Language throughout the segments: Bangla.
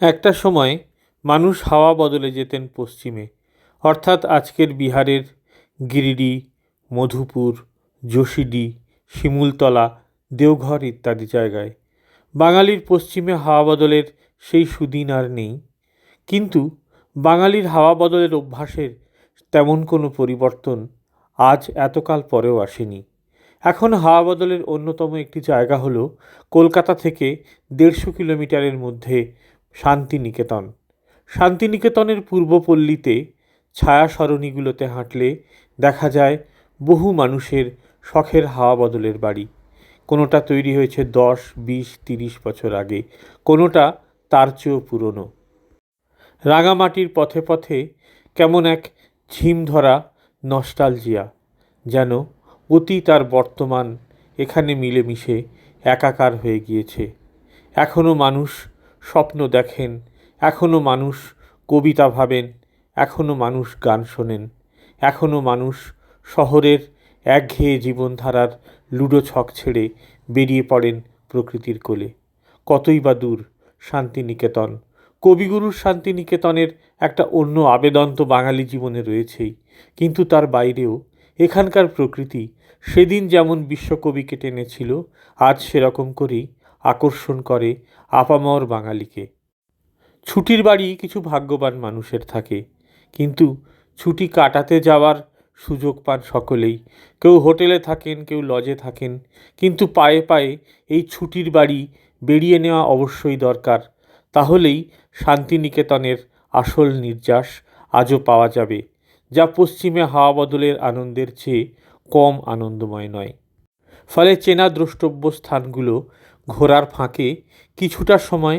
একটা সময় মানুষ হাওয়া বদলে যেতেন পশ্চিমে, অর্থাৎ আজকের বিহারের গিরিডি, মধুপুর, যোশীডি, শিমুলতলা, দেওঘর ইত্যাদি জায়গায়। বাঙালির পশ্চিমে হাওয়া বদলের সেই সুদিন আর নেই। কিন্তু বাঙালির হাওয়া বদলের অভ্যাসের তেমন কোনো পরিবর্তন আজ এতকাল পরেও আসেনি। এখন হাওয়া বদলের অন্যতম একটি জায়গা হলো কলকাতা থেকে 150 কিলোমিটারের মধ্যে শান্তিনিকেতন। শান্তিনিকেতনের পূর্বপল্লীতে ছায়া সরণিগুলোতে হাঁটলে দেখা যায় বহু মানুষের শখের হাওয়া বদলের বাড়ি। কোনোটা তৈরি হয়েছে 10, 20, 30 বছর আগে, কোনোটা তার চেয়েও পুরনো। রাঙামাটির পথে পথে কেমন এক ঝিম ধরা নস্টালজিয়া, যেন অতীত আর বর্তমান এখানে মিলেমিশে একাকার হয়ে গিয়েছে। এখনও মানুষ স্বপ্ন দেখেন, এখনও মানুষ কবিতা ভাবেন, এখনও মানুষ গান শোনেন, এখনও মানুষ শহরের একঘেয়ে জীবনধারার লুডো ছক ছেড়ে বেরিয়ে পড়েন প্রকৃতির কোলে। কতই বা দূর শান্তিনিকেতন। কবিগুরুর শান্তিনিকেতনের একটা অন্য আবেদন তো বাঙালি জীবনে রয়েছেই, কিন্তু তার বাইরেও এখানকার প্রকৃতি সেদিন যেমন বিশ্বকবিকে টেনেছিল, আজ সেরকম করেই আকর্ষণ করে আপামর বাঙালিকে। ছুটির বাড়ি কিছু ভাগ্যবান মানুষের থাকে, কিন্তু ছুটি কাটাতে যাওয়ার সুযোগ পান সকলেই। কেউ হোটেলে থাকেন, কেউ লজে থাকেন, কিন্তু পায়ে পায়ে এই ছুটির বাড়ি বেরিয়ে নেওয়া অবশ্যই দরকার। তাহলেই শান্তিনিকেতনের আসল নির্যাস আজও পাওয়া যাবে, যা পশ্চিমে হাওয়া বদলের আনন্দের চেয়ে কম আনন্দময় নয়। ফলে চেনা দ্রষ্টব্য স্থানগুলো ঘোরার ফাঁকে কিছুটা সময়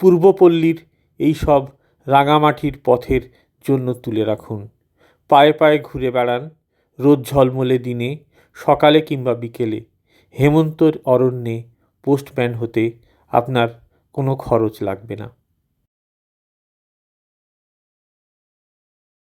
পূর্বপল্লীর এই সব রাঙামাটির পথের জন্য তুলে রাখুন। পায়ে পায়ে ঘুরে বেড়ান রোদ ঝলমলে দিনে, সকালে কিংবা বিকেলে। হেমন্তর অরণ্যে পোস্টম্যান হতে আপনার কোনো খরচ লাগবে না।